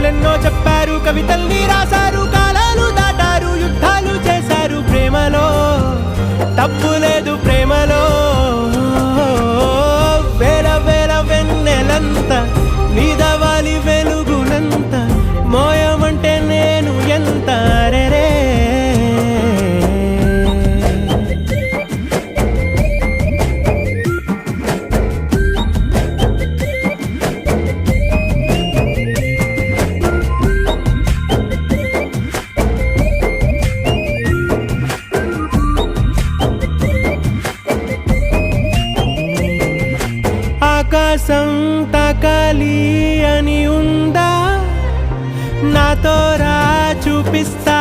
కథలెన్నో చెప్పారు, కవితల్ని రాశారు, కాలాలు దాటారు, యుద్ధాలు చేశారు. ప్రేమలో తప్పు లేదు, ప్రేమలో వేల వేల వెన్నెలంత నీదవాలి వెలుగునంత మోయమంటే నేను ఎంత రే. ఆకాశం తాకాలి అని ఉందా, నాతో రా చూపిస్తా